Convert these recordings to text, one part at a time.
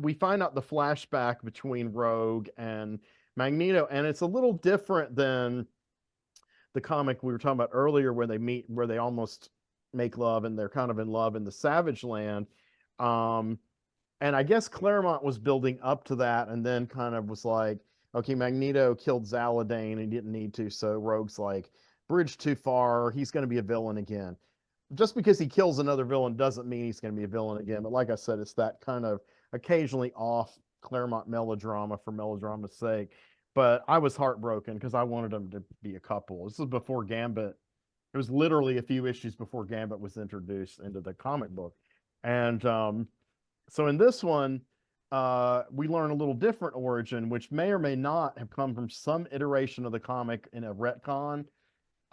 we find out the flashback between Rogue and Magneto, and it's a little different than the comic we were talking about earlier, where they meet, where they almost make love, and they're kind of in love in the Savage Land. Um, and I guess Claremont was building up to that, and then kind of was like, okay, Magneto killed Zaladane, and he didn't need to, so Rogue's like, bridge too far, he's going to be a villain again. Just because he kills another villain doesn't mean he's going to be a villain again. But like I said, it's that kind of occasionally off Claremont melodrama for melodrama's sake. But I was heartbroken because I wanted them to be a couple. This was before Gambit. It was literally a few issues before Gambit was introduced into the comic book. And so in this one, we learn a little different origin, which may or may not have come from some iteration of the comic in a retcon.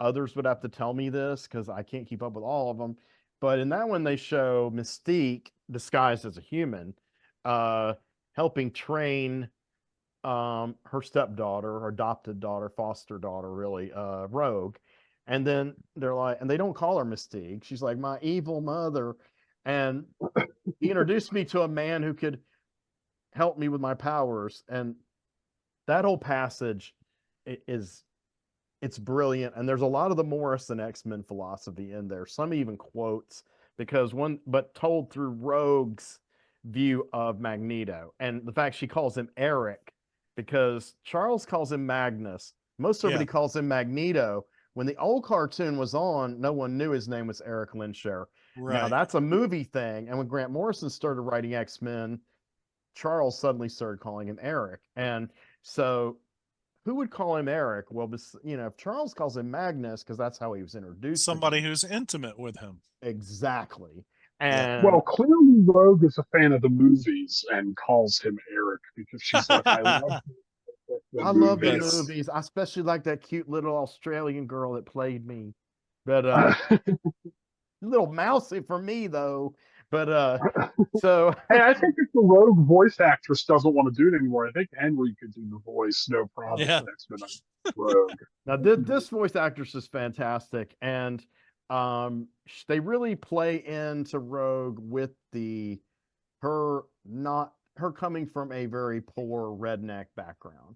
Others would have to tell me this because I can't keep up with all of them. But in that one, they show Mystique disguised as a human, helping train her stepdaughter, or adopted daughter, foster daughter, really, Rogue. And then they're like, and they don't call her Mystique. She's like, my evil mother. And he introduced me to a man who could help me with my powers. And that whole passage is, it's brilliant. And there's a lot of the Morrison X-Men philosophy in there. Some even quotes, because but told through Rogue's view of Magneto. And the fact she calls him Eric, because Charles calls him Magnus. Most everybody calls him Magneto. When the old cartoon was on, no one knew his name was Eric Lensher. Right. Now that's a movie thing. And when Grant Morrison started writing X-Men, Charles suddenly started calling him Eric. And so who would call him Eric? Well, if Charles calls him Magnus, because that's how he was introduced. Somebody who's intimate with him. Exactly. And well, clearly Rogue is a fan of the movies and calls him Eric because she's like, I love the movies. I especially like that cute little Australian girl that played me. But a little mousy for me though. But so hey, I think if the Rogue voice actress doesn't want to do it anymore, I think Henry could do the voice, no problem. Yeah. Rogue. Now this voice actress is fantastic, and they really play into Rogue with her coming from a very poor redneck background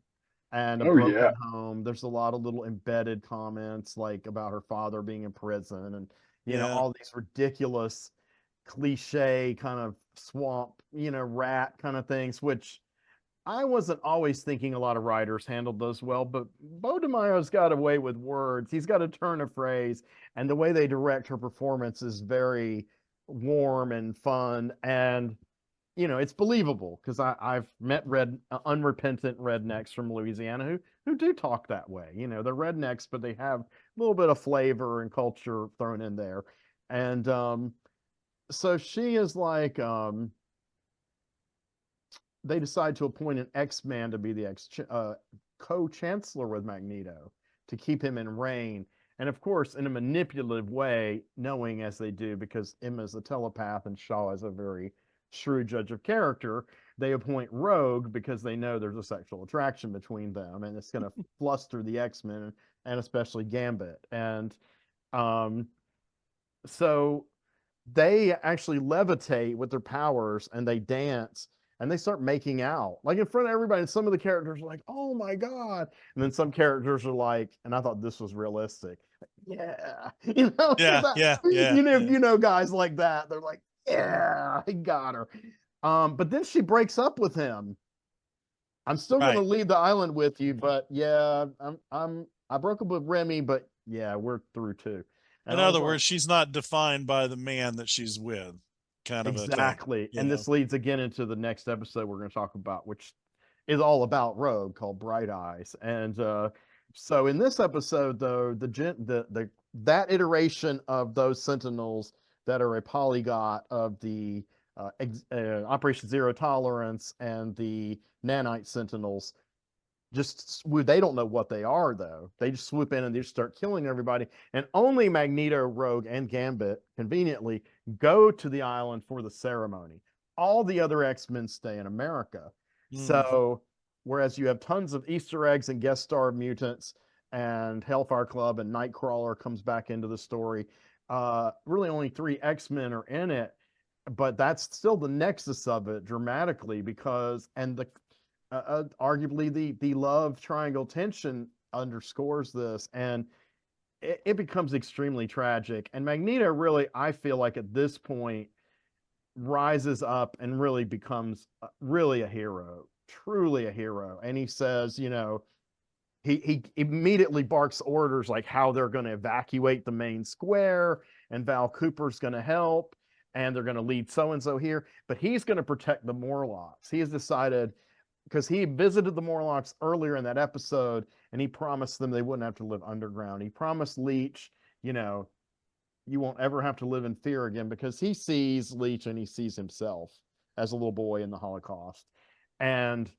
and a broken home. There's a lot of little embedded comments like about her father being in prison, and you know, all these ridiculous cliche kind of swamp, rat kind of things, which I wasn't always thinking a lot of writers handled those well, but Bo DeMaio's got a way with words. He's got a turn of phrase, and the way they direct her performance is very warm and fun, and it's believable because I've met unrepentant rednecks from Louisiana who do talk that way. They're rednecks, but they have a little bit of flavor and culture thrown in there, and so she is like, they decide to appoint an X-Man to be the co-chancellor with Magneto to keep him in reign. And of course, in a manipulative way, knowing as they do, because Emma's a telepath and Shaw is a very shrewd judge of character, they appoint Rogue because they know there's a sexual attraction between them, and it's going to fluster the X-Men, and especially Gambit. And so they actually levitate with their powers, and they dance, and they start making out like in front of everybody. And some of the characters are like, oh my god, and then some characters are like, and I thought this was realistic, yeah. Guys like that, they're like, yeah, he got her. But then she breaks up with him. I'm still gonna leave the island with you, but yeah, I broke up with Remy, but yeah, we're through too. In other words, she's not defined by the man that she's with. Kind of exactly. And this leads again into the next episode we're going to talk about, which is all about Rogue, called Bright Eyes. And so in this episode, though, that iteration of those Sentinels that are a polygot of the Operation Zero Tolerance and the Nanite Sentinels, they don't know what they are, though. They just swoop in and they just start killing everybody. And only Magneto, Rogue, and Gambit conveniently go to the island for the ceremony. All the other X-Men stay in America. So whereas you have tons of Easter eggs and guest star mutants, and Hellfire Club and Nightcrawler comes back into the story, really only 3 X-Men are in it. but that's still the nexus of it dramatically, because and the arguably the love triangle tension underscores this, and it becomes extremely tragic. And Magneto really, I feel like at this point, rises up and really becomes really a hero, truly a hero. And he says, he immediately barks orders like how they're going to evacuate the main square, and Val Cooper's going to help, and they're going to lead so and so here, but he's going to protect the Morlocks. He has decided, because he visited the Morlocks earlier in that episode, and he promised them they wouldn't have to live underground. He promised Leech, you won't ever have to live in fear again, because he sees Leech and he sees himself as a little boy in the Holocaust. And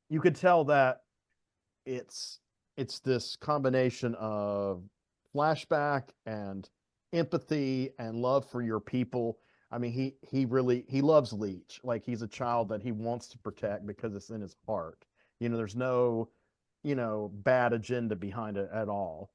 you could tell that it's this combination of flashback and empathy and love for your people. I mean, he loves Leech. Like, he's a child that he wants to protect because it's in his heart. There's no, bad agenda behind it at all.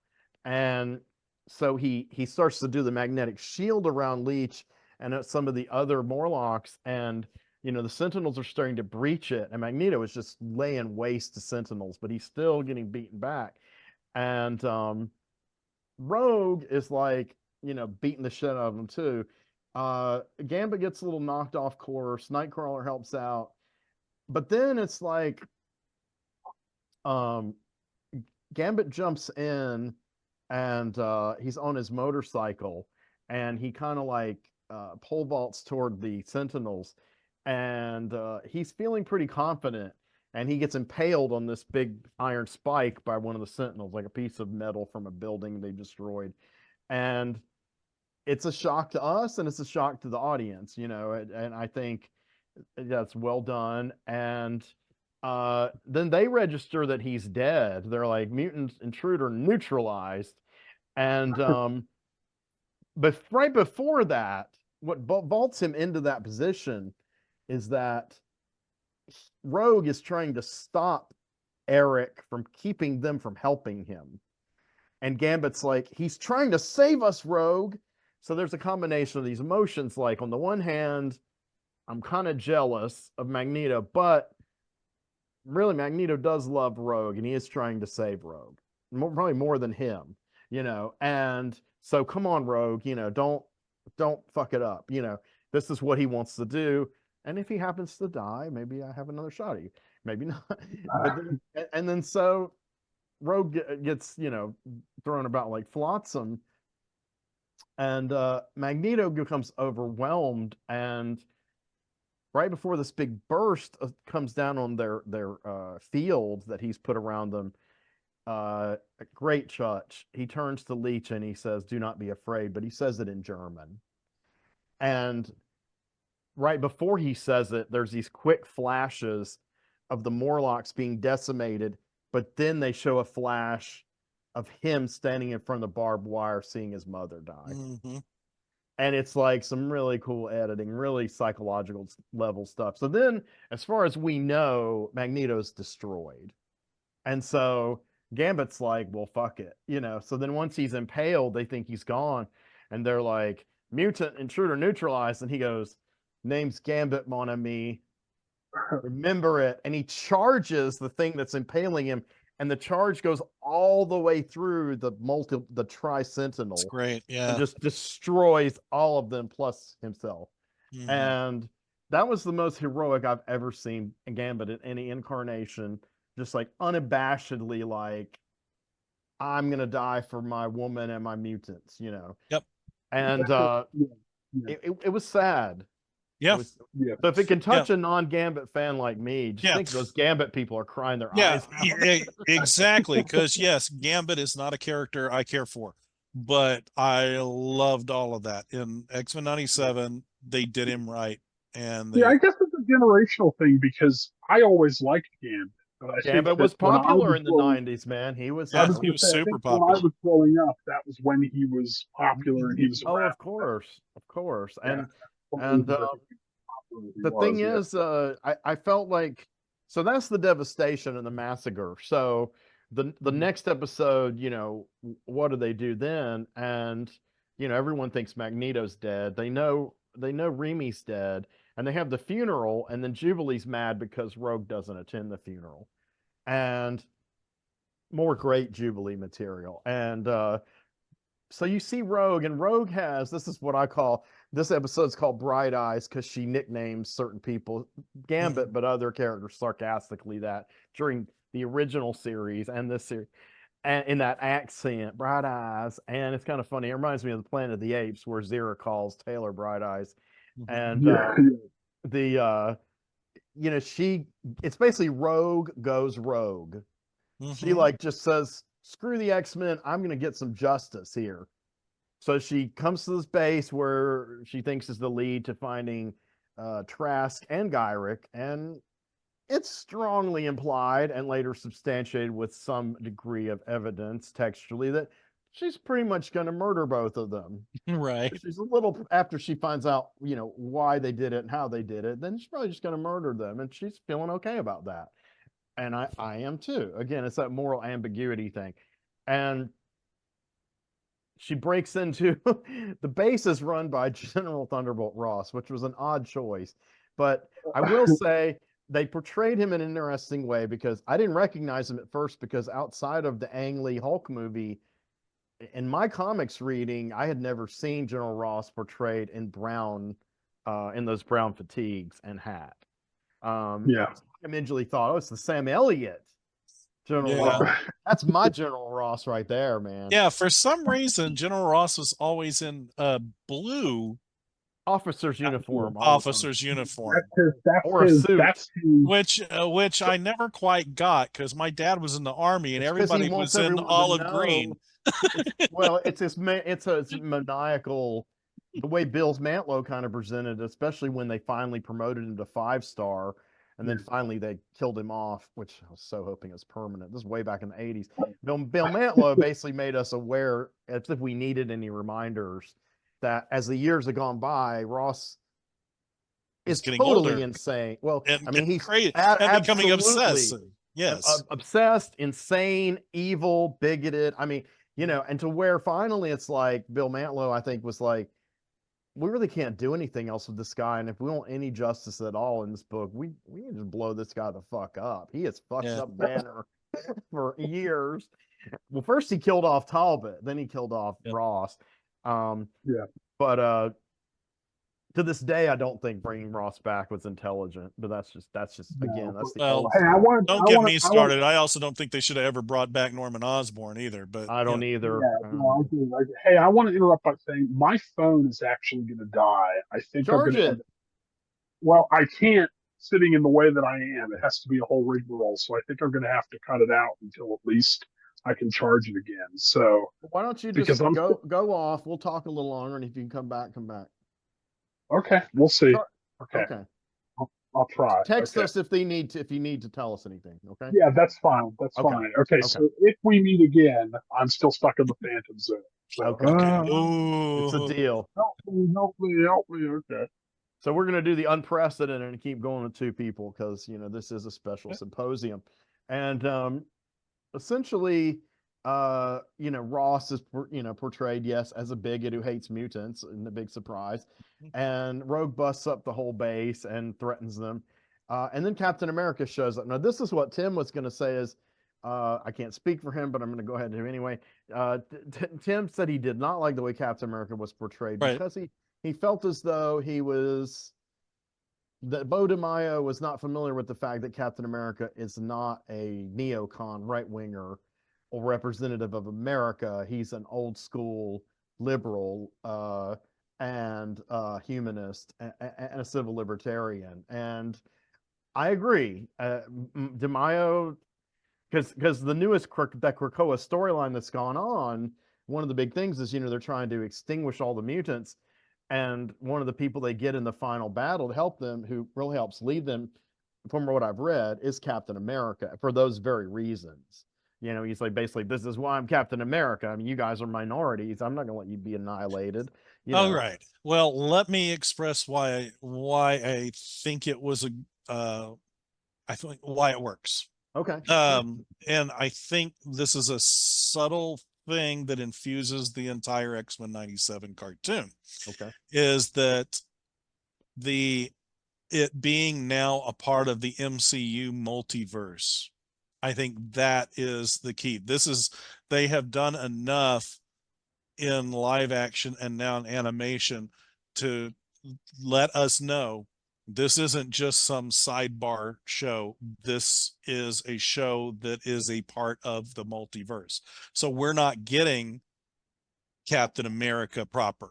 And so he starts to do the magnetic shield around Leech and some of the other Morlocks, and the Sentinels are starting to breach it, and Magneto is just laying waste to Sentinels, but he's still getting beaten back. And Rogue is like, beating the shit out of him too. Gambit gets a little knocked off course. Nightcrawler helps out, but then it's like, Gambit jumps in, and he's on his motorcycle, and he kind of like pole vaults toward the Sentinels, and he's feeling pretty confident, and he gets impaled on this big iron spike by one of the Sentinels, like a piece of metal from a building they destroyed. And it's a shock to us, and it's a shock to the audience, and I think that's well done. And then they register that he's dead. They're like, mutant intruder neutralized. And but right before that, what vaults him into that position is that Rogue is trying to stop Eric from keeping them from helping him. And Gambit's like, he's trying to save us, Rogue. So there's a combination of these emotions. Like, on the one hand, I'm kind of jealous of Magneto, but really Magneto does love Rogue, and he is trying to save Rogue, probably more than him, and so come on, Rogue, don't fuck it up. This is what he wants to do, and if he happens to die, maybe I have another shot at you, maybe not. But then so Rogue gets thrown about like flotsam, and Magneto becomes overwhelmed, and right before this big burst comes down on their field that he's put around them, a great touch. He turns to Leech and he says, "Do not be afraid," but he says it in German. And right before he says it, there's these quick flashes of the Morlocks being decimated, but then they show a flash of him standing in front of the barbed wire, seeing his mother die. Mm-hmm. And it's like some really cool editing, really psychological level stuff. So then, as far as we know, Magneto's destroyed. And so Gambit's like, well, fuck it. So then once he's impaled, they think he's gone. And they're like, mutant intruder neutralized. And he goes, name's Gambit, mon ami. Remember it. And he charges the thing that's impaling him. And the charge goes all the way through the tri-sentinel. It's great, yeah. And just destroys all of them plus himself. Mm-hmm. And that was the most heroic I've ever seen in Gambit in any incarnation. Just like unabashedly, like, I'm gonna die for my woman and my mutants, Yep. And it was sad. Yeah. So if it can touch a non-Gambit fan like me, just think those Gambit people are crying their eyes out. Exactly. Because yes, Gambit is not a character I care for, but I loved all of that in X-Men 97. They did him right, and I guess it's a generational thing, because I always liked Gambit. Gambit was popular in the 90s, man. He was super popular. When I was growing up, that was when he was popular, and he was around. Of course. And the thing is, I felt like, so that's the devastation and the massacre. So the next episode, what do they do then? And everyone thinks Magneto's dead. They know Remy's dead, and they have the funeral, and then Jubilee's mad because Rogue doesn't attend the funeral, and more great Jubilee material. And so you see Rogue, and Rogue has, this is what I call, this episode's called Bright Eyes because she nicknames certain people Gambit, but other characters sarcastically that during the original series and this series, and in that accent, Bright Eyes. And it's kind of funny. It reminds me of the Planet of the Apes where Zira calls Taylor Bright Eyes. And Yeah. the it's basically Rogue goes rogue. She like just says, screw the X-Men, I'm gonna get some justice here. So she comes to this base where she thinks is the lead to finding Trask and Gyrick, and it's strongly implied and later substantiated with some degree of evidence textually that she's pretty much going to murder both of them. Right. She's a little, after she finds out, why they did it and how they did it, then she's probably just going to murder them, and she's feeling okay about that. And I am too. Again, it's that moral ambiguity thing. And she breaks into the base is run by General Thunderbolt Ross, which was an odd choice. But I will say they portrayed him in an interesting way because I didn't recognize him at first because outside of the Ang Lee Hulk movie, in my comics reading, I had never seen General Ross portrayed in brown, in those brown fatigues and hat. Yeah. I immediately thought, oh, it's the Sam Elliott General Yeah. Ross. That's my General Ross right there, man. Yeah, for some reason, General Ross was always in blue Officer's uniform. officer's uniform, Or a suit. which I never quite got because my dad was in the army and It's 'cause he everybody wants was in everyone to olive know. green. Well, it's maniacal, the way Bill's Mantlo kind of presented, especially when they finally promoted him to 5-star, and then finally they killed him off, which I was so hoping is permanent. This is way back in the 80s. Bill Mantlo basically made us aware, as if we needed any reminders, that as the years have gone by, Ross is getting totally older. insane. Well, And I mean, he's crazy and becoming obsessed. Yes. Obsessed, insane, evil, bigoted. I mean, and to where finally it's like Bill Mantlo, I think, was like, we really can't do anything else with this guy. And if we want any justice at all in this book, we need to blow this guy the fuck up. He has fucked up Banner for years. Well, first he killed off Talbot, then he killed off Ross. But to this day, I don't think bringing Ross back was intelligent. But that's just again, that's the well. Don't get me started. I also don't think they should have ever brought back Norman Osborn either. But I don't either. Yeah, no, I do. Hey, I want to interrupt by saying my phone is actually going to die. I think Charge it. Well, I can't sitting in the way that I am. It has to be a whole rigmarole. So I think I'm going to have to cut it out until at least I can charge it again. So why don't you just go off? We'll talk a little longer, and if you can come back, come back. Okay, we'll see. Okay. I'll try. Text us if you need to tell us anything. Okay. Yeah, that's fine. That's fine. Okay, so if we meet again, I'm still stuck in the Phantom Zone. So, It's a deal. Help me. Okay. So we're gonna do the unprecedented and keep going with 2 people because this is a special symposium, and essentially, Ross is portrayed, yes, as a bigot who hates mutants, and the big surprise, and Rogue busts up the whole base and threatens them, and then Captain America shows up. Now this is what Tim was going to say is, I can't speak for him, but I'm going to go ahead and do anyway. Tim said he did not like the way Captain America was portrayed because he felt as though that Bo DeMaio was not familiar with the fact that Captain America is not a neocon right-winger or representative of America. He's an old school liberal and humanist and a civil libertarian. And I agree. DeMaio, because the newest that Krakoa storyline that's gone on, one of the big things is, they're trying to extinguish all the mutants. And one of the people they get in the final battle to help them, who really helps lead them, from what I've read, is Captain America for those very reasons. He's like, basically, this is why I'm Captain America. I mean, you guys are minorities. I'm not going to let you be annihilated. All right. Well, let me express why I think it was I think why it works. Okay. And I think this is a subtle thing that infuses the entire X-Men 97 cartoon. Okay. Is that it being now a part of the MCU multiverse. I think that is the key. They have done enough in live action and now in animation to let us know this isn't just some sidebar show. This is a show that is a part of the multiverse. So we're not getting Captain America proper.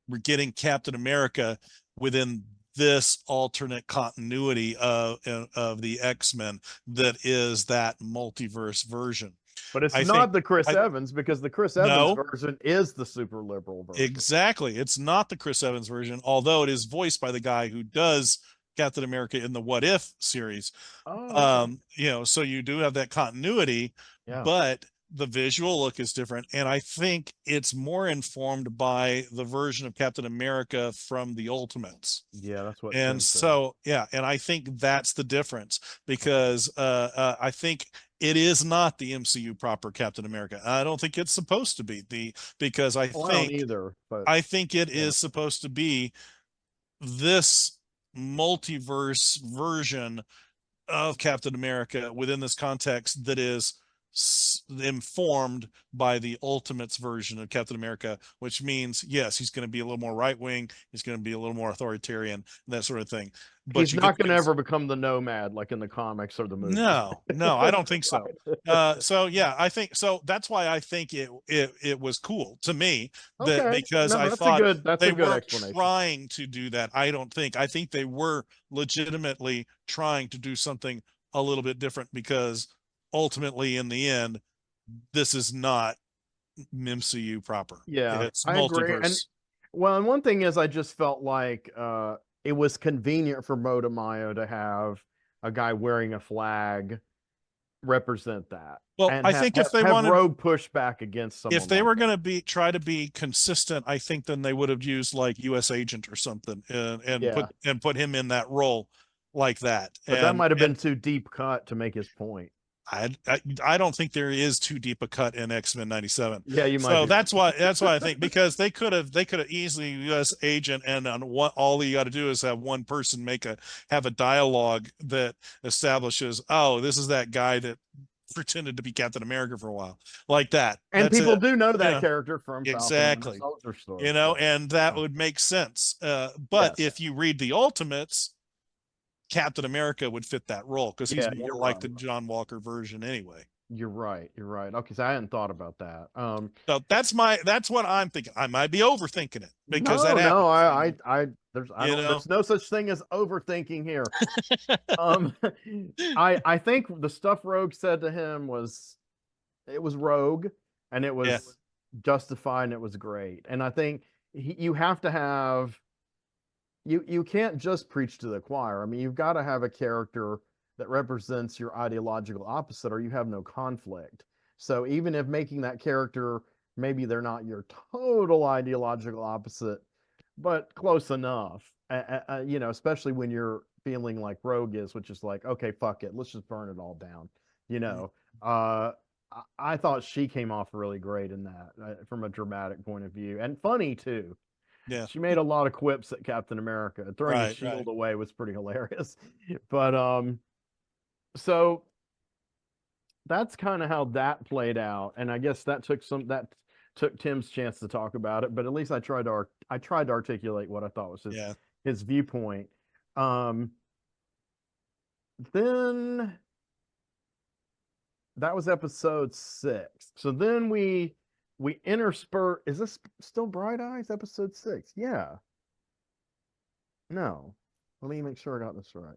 We're getting Captain America within this alternate continuity of the X-Men that is that multiverse version. But it's I think not the Chris I Evans, because the Chris Evans no, version is the super liberal version. exactly. It's not the Chris Evans version, although it is voiced by the guy who does Captain America in the What If series. Oh, okay. You know, so you do have that continuity, Yeah. but the visual look is different. And I think it's more informed by the version of Captain America from the Ultimates. Yeah, that's what And Tim said. so, yeah, and I think that's the difference, because I think it is not the MCU proper Captain America. I don't think it's supposed to be because I don't either, but I think it yeah. is supposed to be this multiverse version of Captain America within this context that is informed by the Ultimates version of Captain America, which means, yes, he's going to be a little more right wing, he's going to be a little more authoritarian, that sort of thing. But He's you get not going to things. ever become the Nomad like in the comics or the movies. No, I don't think so. So yeah, I think so. That's why I think it was cool to me, that Okay. because No, I thought that's they a good weren't explanation. trying to do that. I think they were legitimately trying to do something a little bit different, because ultimately in the end, this is not MCU proper. Yeah, It's I agree. And multiverse. well, and one thing is I just felt like it was convenient for Moto Mayo to have a guy wearing a flag represent that, Well, and I think have Rogue push back against if someone they like were that. going to try to be consistent, I think then they would have used like U.S. Agent or something, and Yeah, put him in that role like that. but that might have And been too deep cut to make his point. I don't think there is too deep a cut in X-Men 97. Yeah, you might So be right. that's why I think, because they could have easily U.S. Agent, and on what all you got to do is have one person have a dialogue that establishes, oh, this is that guy that pretended to be Captain America for a while, like that. And That's people it. do know You that know, character from Falcon and Winter exactly. Soldier You story. know, So, and that would make sense. But yes, if you read the Ultimates, Captain America would fit that role, because he's yeah, more you're like right. the John Walker version anyway. You're right. You're right. Okay, so I hadn't thought about that. So that's what I'm thinking. I might be overthinking it, because that No, no, happens, you I know. there's no such thing as overthinking here. Um, I think the stuff Rogue said to him was, it was Rogue, and it Yeah. was justified, and it was great. And I think you have to have, you can't just preach to the choir. I mean, you've got to have a character that represents your ideological opposite, or you have no conflict. So even if making that character, maybe they're not your total ideological opposite, but close enough. You know, especially when you're feeling like Rogue is, which is like, okay, fuck it, let's just burn it all down. You know, I thought she came off really great in that, from a dramatic point of view, and funny too. Yeah. She made a lot of quips at Captain America. Throwing his Right. shield Right. away was pretty hilarious. But so that's kind of how that played out, and I guess that took Tim's chance to talk about it. But at least I tried to articulate what I thought was Yeah. his viewpoint. Um, then that was episode 6. So then we intersperse. Is this still Bright Eyes episode 6? Yeah. No. Let me make sure I got this right.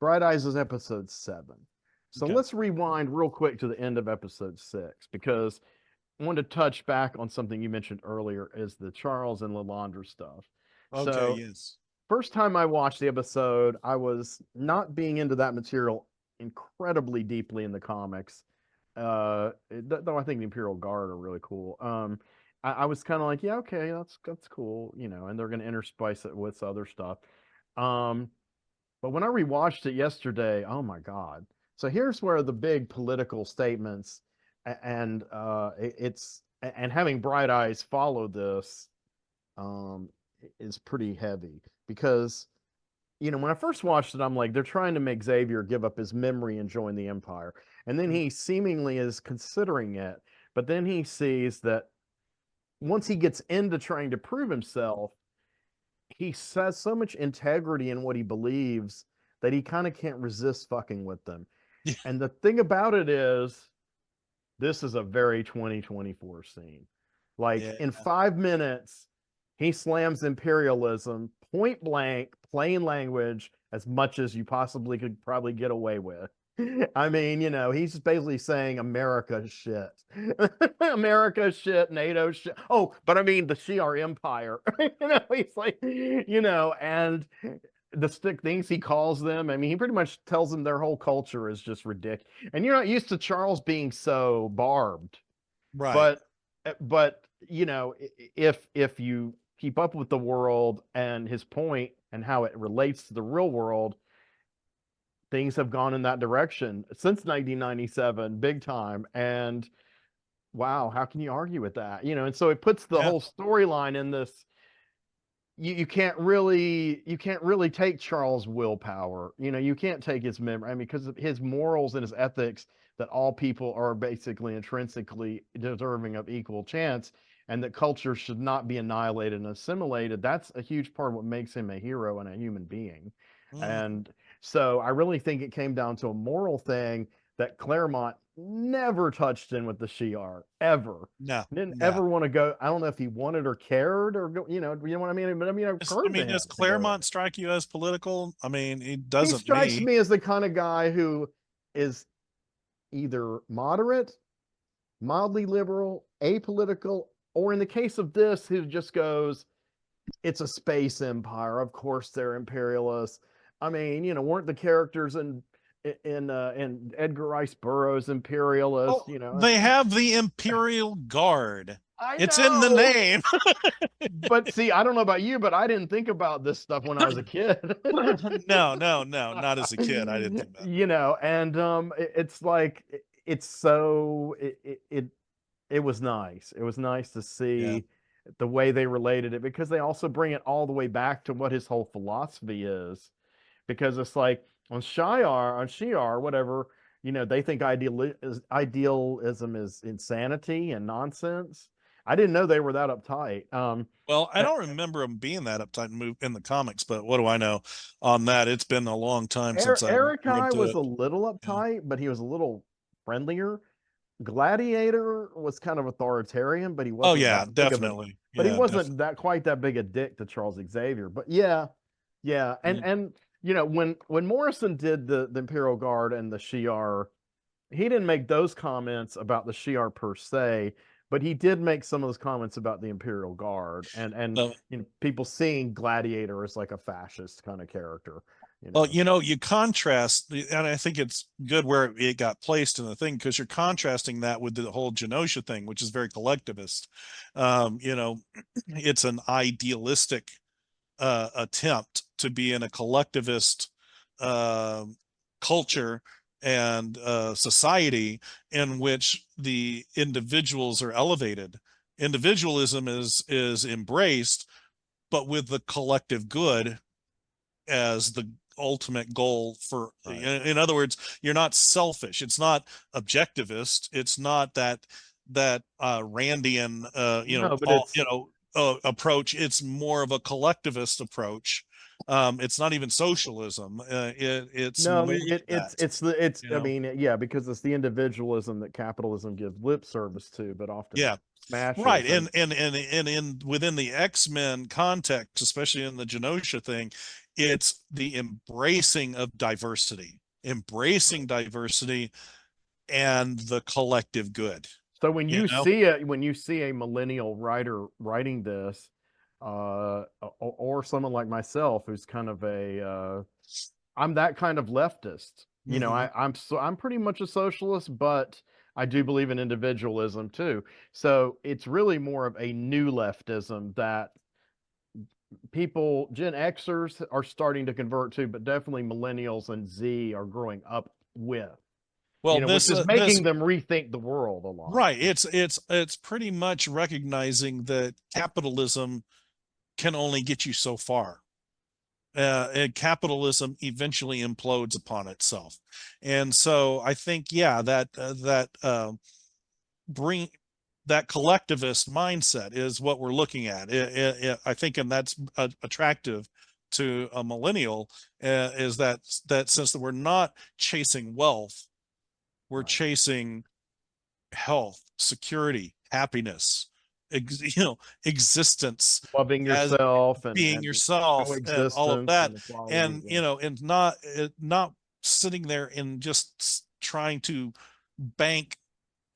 Bright Eyes is episode 7. So Okay. let's rewind real quick to the end of episode 6, because I wanted to touch back on something you mentioned earlier, is the Charles and Lalandra stuff. Okay. So Yes. first time I watched the episode, I was not being into that material incredibly deeply in the comics. Though I think the Imperial Guard are really cool. I was kind of like, yeah, okay, that's cool, you know, and they're gonna interspice it with other stuff. But when I rewatched it yesterday, oh my God. So here's where the big political statements, and and having Bright Eyes follow this, is pretty heavy. because when I first watched it, I'm like, they're trying to make Xavier give up his memory and join the Empire. And then he seemingly is considering it. But then he sees that once he gets into trying to prove himself, he has so much integrity in what he believes that he kind of can't resist fucking with them. Yeah. And the thing about it is, this is a very 2024 scene. Like in 5 minutes, he slams imperialism point blank, plain language, as much as you possibly could probably get away with. I mean, he's basically saying America shit. America shit, NATO shit. Oh, but I mean the Shi'ar Empire. He's like, and the stick things he calls them. I mean, he pretty much tells them their whole culture is just ridiculous. And you're not used to Charles being so barbed. Right. But if you keep up with the world and his point and how it relates to the real world, things have gone in that direction since 1997, big time. And wow, how can you argue with that? And so it puts the whole storyline in this. You can't really take Charles' willpower. You can't take his memory. I mean, because of his morals and his ethics, that all people are basically intrinsically deserving of equal chance, and that culture should not be annihilated and assimilated. That's a huge part of what makes him a hero and a human being. And so I really think it came down to a moral thing that Claremont never touched in with the Shi'ar, ever. No, Didn't ever want to go. I don't know if he wanted or cared or go, what I mean? But I mean, does Claremont strike you as political? I mean, he doesn't. He strikes me as the kind of guy who is either moderate, mildly liberal, apolitical, or in the case of this, who just goes, it's a space empire. Of course they're imperialists. I mean, weren't the characters in Edgar Rice Burroughs imperialist? They have the Imperial Guard. It's in the name. But see, I don't know about you, but I didn't think about this stuff when I was a kid. No, not as a kid. I didn't think about it. And it's like it was nice. It was nice to see the way they related it, because they also bring it all the way back to what his whole philosophy is. Because it's like on Shi'ar, whatever, they think idealism is insanity and nonsense. I didn't know they were that uptight. Well, I don't remember them being that uptight in the comics, but what do I know on that? It's been a long time since Eric was a little uptight, but he was a little friendlier. Gladiator was kind of authoritarian, but he wasn't. Oh yeah, definitely. But he wasn't quite that big a dick to Charles Xavier. But yeah, and when Morrison did the Imperial Guard and the Shi'ar, he didn't make those comments about the Shi'ar per se, but he did make some of those comments about the Imperial Guard and people seeing Gladiator as like a fascist kind of character. Well, you contrast, and I think it's good where it got placed in the thing, because you're contrasting that with the whole Genosha thing, which is very collectivist. It's an idealistic attempt to be in a collectivist culture and society in which the individuals are elevated. Individualism is embraced, but with the collective good as the ultimate goal for, in other words, you're not selfish. It's not objectivist. It's not that Randian approach. It's more of a collectivist approach. It's not even socialism. It's I mean, yeah, because it's the individualism that capitalism gives lip service to, but often smashes. Right. And in within the X-Men context, especially in the Genosha thing, it's the embracing of diversity, and the collective good. So when you see a millennial writer writing this, or someone like myself who's kind of I'm that kind of leftist. I'm pretty much a socialist, but I do believe in individualism too. So it's really more of a new leftism that people, Gen Xers, are starting to convert to, but definitely millennials and Z are growing up with. Well, which is making them rethink the world a lot. Right. It's pretty much recognizing that capitalism can only get you so far. and capitalism eventually implodes upon itself. And so I think, yeah, bring that collectivist mindset is what we're looking at. I think, and that's attractive to a millennial, is that since that we're not chasing wealth, we're Right. chasing health, security, happiness, existence, Loving as yourself being and yourself, and all of coexistence that. and equality. And Yeah. and not sitting there and just trying to bank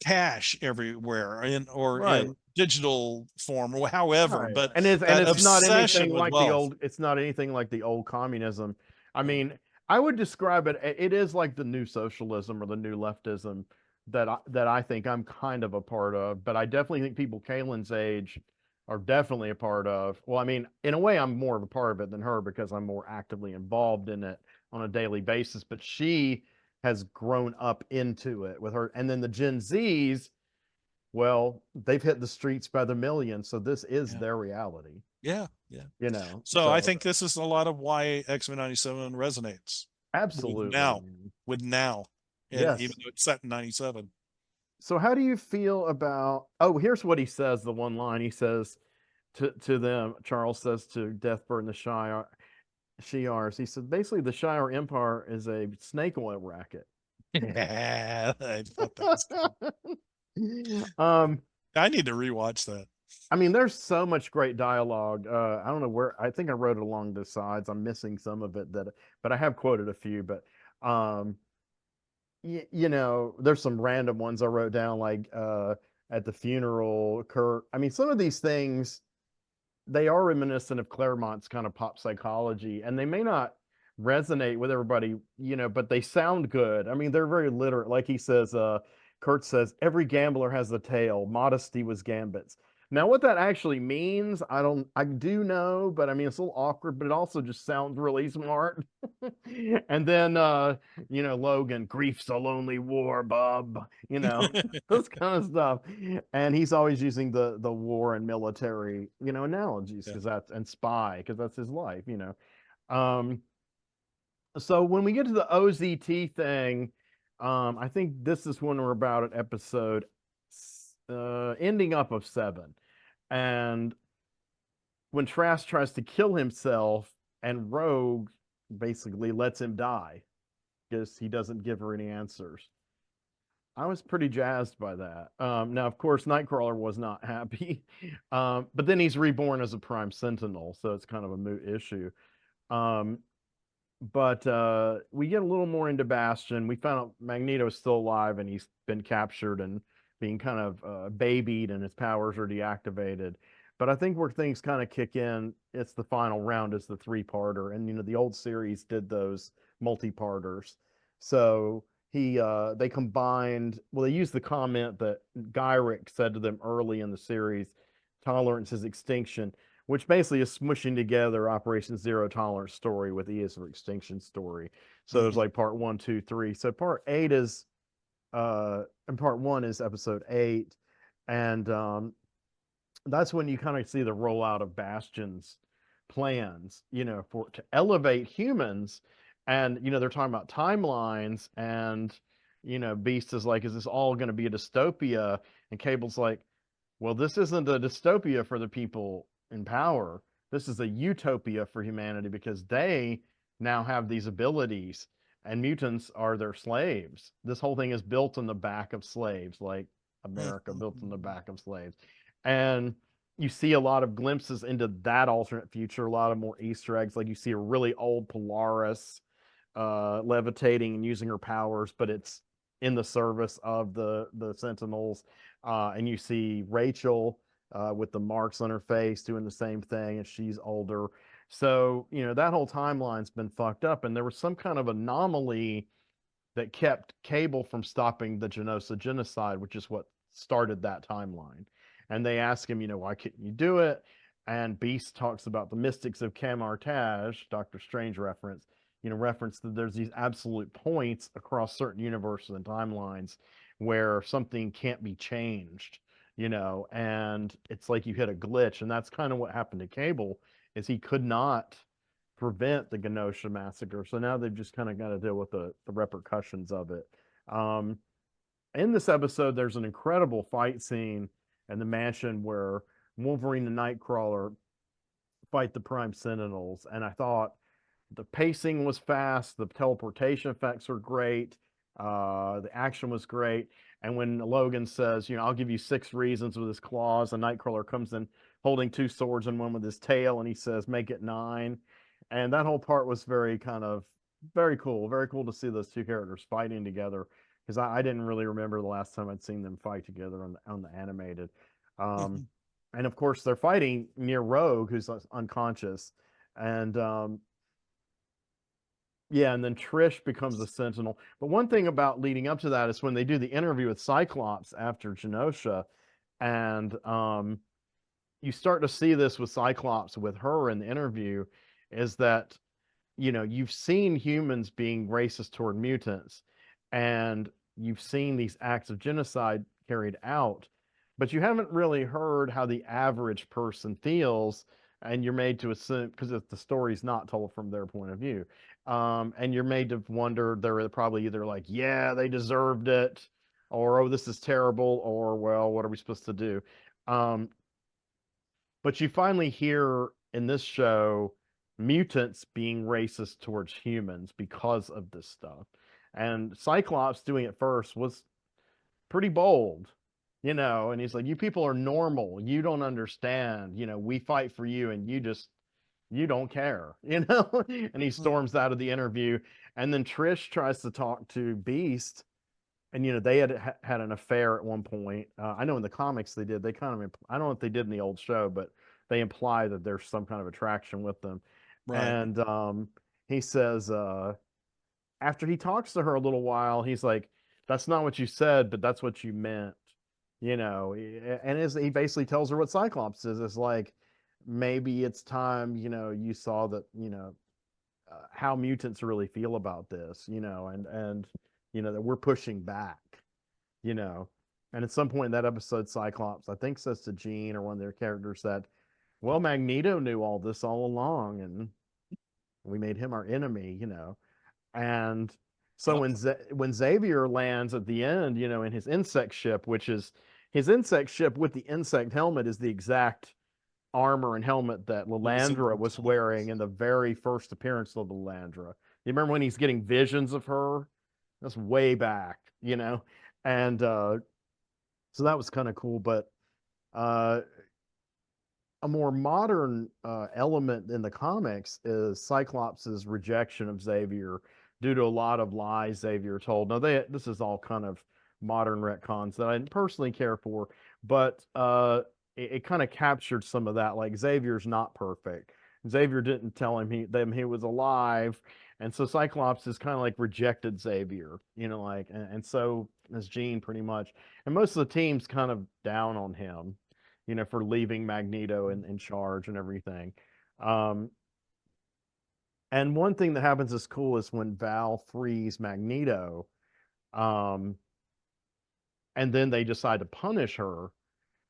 cash everywhere or Right. in digital form or however, Right. but And that it's not obsession anything with like the wealth. old it's not anything like the old communism. I Yeah. mean, I would describe it it is like the new socialism or the new leftism that I think I'm kind of a part of, but I definitely think people Kaylin's age are definitely a part of. Well, I mean, in a way I'm more of a part of it than her because I'm more actively involved in it on a daily basis, but she has grown up into it with her. And then the Gen Zs, well, they've hit the streets by the millions, so this is Yeah. their reality, Yeah. Yeah. you know. So I So think this is a lot of why X-Men 97 resonates with absolutely, now, man. with now, and even Yes. though it's set in 97. So how do you feel about oh, here's what he says, the one line he says to them, Charles says to Deathbird and the Shi'ars, he said basically the Shi'ar Empire is a snake oil racket. Yeah, I thought that was good. um I need to rewatch that. I mean, there's so much great dialogue. I don't know where. I think I wrote it along the sides. I'm missing some of it but I have quoted a few. But um, you know, there's some random ones I wrote down, like at the funeral, Kurt. I mean, some of these things they are reminiscent of Claremont's kind of pop psychology, and they may not resonate with everybody, you know, but they sound good. I mean, they're very literate. Like he says, Kurt says, every gambler has a tale. Modesty was Gambit's. Now, what that actually means, I do know, but I mean, it's a little awkward, but it also just sounds really smart. And then, you know, Logan, grief's a lonely war, bub, you know, this kind of stuff. And he's always using the war and military, you know, analogies Yeah. because that's and spy because that's his life, you know. Um, so when we get to the OZT thing, I think this is when we're about at episode ending up of 7. And when Trask tries to kill himself and Rogue basically lets him die because he doesn't give her any answers. I was pretty jazzed by that. Now, of course, Nightcrawler was not happy, but then he's reborn as a Prime Sentinel, so it's kind of a moot issue. Um, but we get a little more into Bastion. We found out Magneto's still alive and he's been captured and being kind of babied, and his powers are deactivated. But I think where things kind of kick in, it's the final round is the 3-parter, and you know the old series did those multi-parters. So they combined. Well, they used the comment that Gyrick said to them early in the series, "Tolerance is extinction." Which basically is smushing together Operation Zero Tolerance story with E is for Extinction story. So there's Mhm. like part 1, 2, 3. So part 8 is and part 1 is episode 8. And that's when you kind of see the rollout of Bastion's plans, you know, for to elevate humans. And, you know, they're talking about timelines and, you know, Beast is like, is this all going to be a dystopia? And Cable's like, well, this isn't a dystopia for the people in power. This is a utopia for humanity because they now have these abilities and mutants are their slaves. This whole thing is built on the back of slaves, like America built on the back of slaves. And you see a lot of glimpses into that alternate future, a lot of more Easter eggs. Like you see a really old Polaris levitating and using her powers, but it's in the service of the Sentinels. And you see Rachel with the marks on her face doing the same thing, and she's older. So you know that whole timeline's been fucked up, and there was some kind of anomaly that kept Cable from stopping the Genosa genocide, which is what started that timeline. And they ask him, you know, why couldn't you do it? And Beast talks about the mystics of Camartage, Doctor Strange reference, you know, reference that there's these absolute points across certain universes and timelines where something can't be changed, you know, and it's like you hit a glitch. And that's kind of what happened to Cable is he could not prevent the Genosha massacre. So now they've just kind of got to deal with the repercussions of it. In this episode, there's an incredible fight scene in the mansion where Wolverine and Nightcrawler fight the Prime Sentinels, and I thought the pacing was fast, the teleportation effects were great, the action was great. And when Logan says, I'll give you 6 reasons with his claws, and Nightcrawler comes in holding 2 swords and one with his tail, and he says, make it 9. And that whole part was very cool. Very cool to see those 2 characters fighting together, because I didn't really remember the last time I'd seen them fight together on the animated. And of course, they're fighting near Rogue, who's unconscious. And yeah, and then Trish becomes the Sentinel. But one thing about leading up to that is when they do the interview with Cyclops after Genosha, and you start to see this with Cyclops with her in the interview, is that you've seen humans being racist toward mutants, and you've seen these acts of genocide carried out, but you haven't really heard how the average person feels, and you're made to assume, because the story's not told from their point of view, and you're made to wonder, they're probably either like, yeah, they deserved it, or, oh, this is terrible, or, well, what are we supposed to do? But you finally hear in this show mutants being racist towards humans because of this stuff. And Cyclops doing it first was pretty bold, and he's like, you people are normal. You don't understand. We fight for you, and you don't care, And he storms out of the interview. And then Trish tries to talk to Beast, and they had an affair at one point. I know in the comics they did. They kind of, I don't know if they did in the old show, but they imply that there's some kind of attraction with them. Right. And he says, after he talks to her a little while, he's like, "That's not what you said, but that's what you meant." And he basically tells her what Cyclops is. It's like, maybe it's time, you saw that, how mutants really feel about this, and that we're pushing back, and at some point in that episode, Cyclops, I think, says to Jean or one of their characters that, well, Magneto knew all this all along, and we made him our enemy, and so when Xavier lands at the end, in his insect ship, which is his insect ship with the insect helmet, is the exact armor and helmet that Lilandra was wearing in the very first appearance of Lilandra. You remember when he's getting visions of her? That's way back, and so that was kind of cool. But a more modern element in the comics is Cyclops's rejection of Xavier due to a lot of lies Xavier told. Now, this is all kind of modern retcons that I didn't personally care for, but it kind of captured some of that. Like, Xavier's not perfect. Xavier didn't tell him he was alive, and so Cyclops is kind of like rejected Xavier, and so is Jean pretty much, and most of the team's kind of down on him, for leaving Magneto in charge and everything. And one thing that happens is cool is when Val frees Magneto, and then they decide to punish her,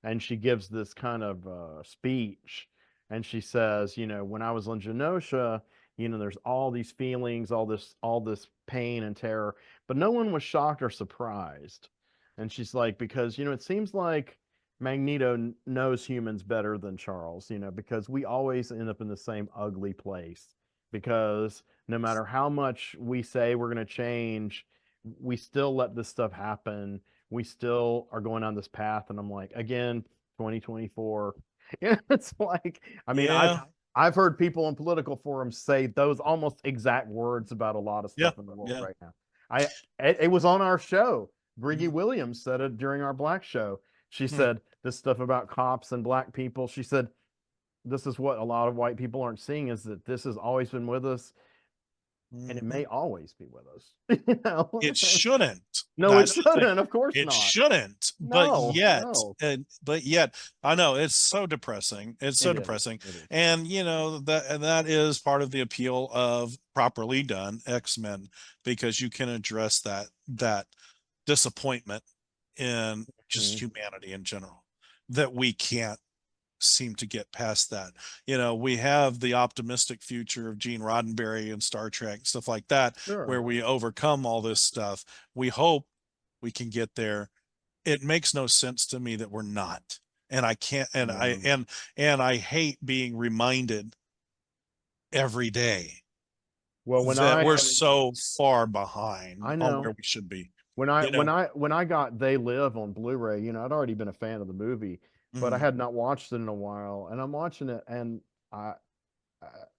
and she gives this kind of speech, and she says, when I was on Genosha, there's all these feelings, all this pain and terror, but no one was shocked or surprised. And she's like, because it seems like Magneto knows humans better than Charles, because we always end up in the same ugly place, because no matter how much we say we're going to change, we still let this stuff happen. We still are going on this path. And I'm like, again, 2024. It's like, I mean, Yeah. I've heard people in political forums say those almost exact words about a lot of stuff in the world right now. It was on our show. Briggy Williams said it during our Black show. She said this stuff about cops and black people. She said, this is what a lot of white people aren't seeing, is that this has always been with us, and it may always be with us. It shouldn't. No, it shouldn't. Of course it not. Shouldn't. No, but yet, I know it's so depressing. It's so depressing. And that is part of the appeal of properly done X-Men, because you can address that disappointment in just humanity in general, that we can't seem to get past that. We have the optimistic future of Gene Roddenberry and Star Trek, stuff like that, Sure. where we overcome all this stuff. We hope we can get there. It makes no sense to me that we're not. And I can't, and I hate being reminded every day Well, when that I we're so far behind I on know where we should be. when I got They Live on Blu-ray, I'd already been a fan of the movie, but I Mhm. had not watched it in a while, and I'm watching it, and I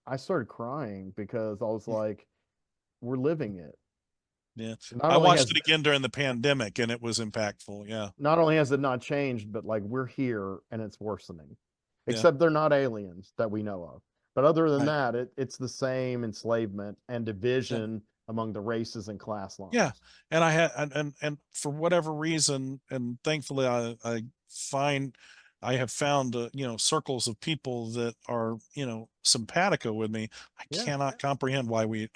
I started crying because I was like, we're living it. Yeah. Not I only watched has it again during the pandemic and it was impactful. Yeah. not only has it not changed, but like we're here and it's worsening. Yeah. Except they're not aliens that we know of. But other than Right. that, it's the same enslavement and Yeah. division among the races and class Yeah. lines. And I had, and for whatever reason, and thankfully I have found, circles of people that are, simpatico with me. I Yeah. cannot comprehend why we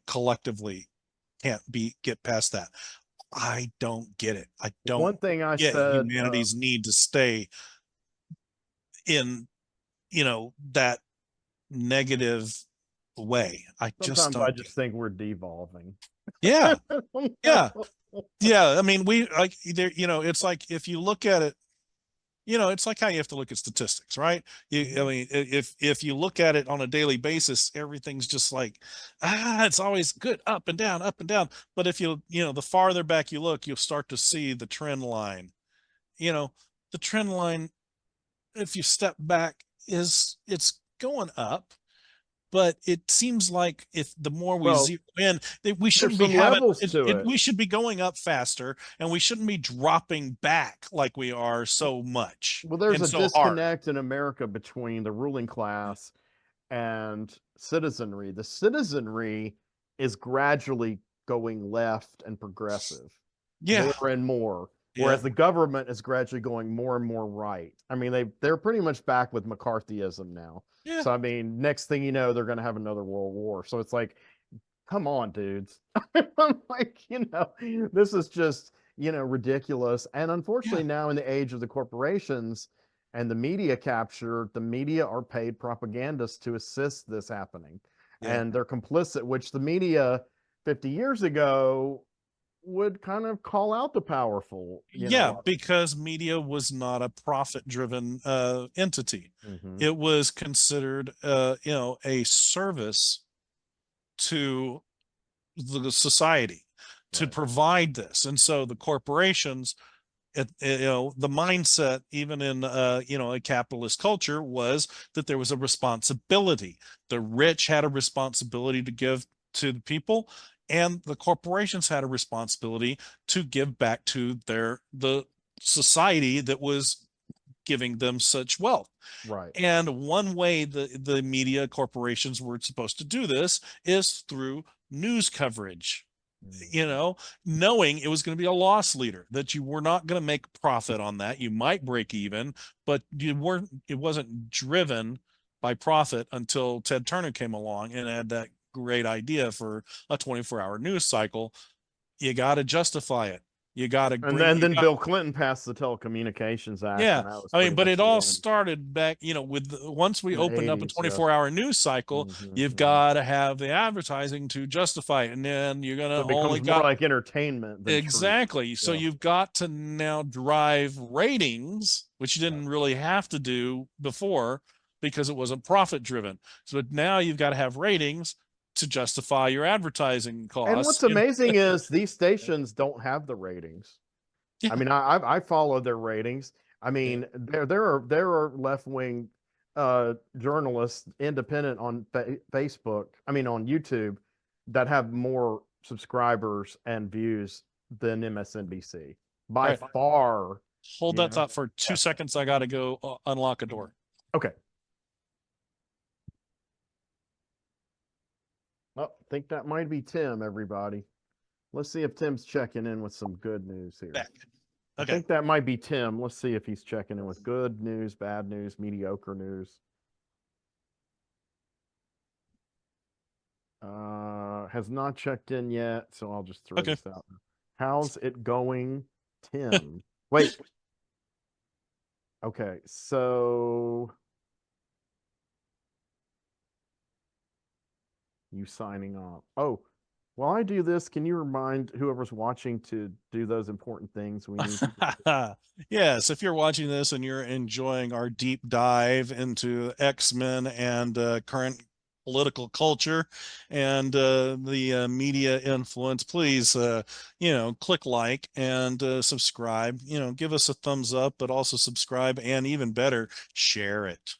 collectively can't get past that. I don't get it. I don't One thing I get said, humanity's need to stay in, that negative way. I just sometimes I don't get just think we're devolving. it. Yeah. Yeah. Yeah. I mean, we like there, it's like if you look at it, it's like how you have to look at statistics, right? I mean, if you look at it on a daily basis, everything's just like, it's always good, up and down, up and down. But if the farther back you look, you'll start to see the trend line. You know, the trend line, if you step back, it's going up. But it seems like if the more we Well, zero in, that we there's shouldn't be some having levels to it. we should be going up faster, and we shouldn't be dropping back like we are so much Well, there's and a so hard. disconnect in America between the ruling class and citizenry. The citizenry is gradually going left and progressive Yeah, more and more, yeah, whereas the government is gradually going more and more right. I mean, they're pretty much back with McCarthyism now. yeah, So I mean, next thing you know, they're going to have another world war. So it's like, come on, dudes. I'm like, this is just, ridiculous. And yeah, unfortunately, now in the age of the corporations and the media capture, the media are paid propagandists to assist this happening. yeah, And they're complicit, which the media 50 years ago would kind of call out the powerful, yeah. Because media was not a profit-driven entity. Mm-hmm. It was considered, a service to the society to Right. provide this, and so the corporations, the mindset even in a capitalist culture was that there was a responsibility. The rich had a responsibility to give to the people, and the corporations had a responsibility to give back to the society that was giving them such wealth. Right. And one way the media corporations were supposed to do this is through news coverage, knowing it was going to be a loss leader, that you were not going to make profit on that. You might break even, but it wasn't driven by profit until Ted Turner came along and had that great idea for a 24-hour news cycle. You got to justify it. You got to And bring, then Bill Clinton passed the Telecommunications Act, yeah. and that was I mean, pretty but much it the all end started back, once we in the opened up a 80s. Yeah. 24-hour news cycle, Mm-hmm, you've mm-hmm. got to have the advertising to justify it. And then you're going So to it only becomes more got like entertainment than truth. exactly. So Yeah. you've got to now drive ratings, which you didn't really have to do before because it wasn't profit driven. So now you've got to have ratings to justify your advertising And costs. what's amazing is these stations don't have the ratings. I Yeah. mean, I follow their ratings. I Yeah. mean, there are left wing journalists, independent on Facebook. I mean, on YouTube, that have more subscribers and views than MSNBC All by right. far. Hold You that know. thought for 2 seconds. I got to go unlock a door. Okay. Oh, I think that might be Tim. Everybody, let's see if Tim's checking in with some good news here. Back. I Okay. think that might be Tim. Let's see if he's checking in with good news, bad news, mediocre news. Has not checked in yet, so I'll just throw Okay. this out. How's it going, Tim? Wait. Okay, so you signing off. Oh, while I do this, can you remind whoever's watching to do those important things we need to do? Yes, if you're watching this and you're enjoying our deep dive into X-Men and current political culture and the media influence, please, click like and subscribe. Give us a thumbs up, but also subscribe, and even better, share it.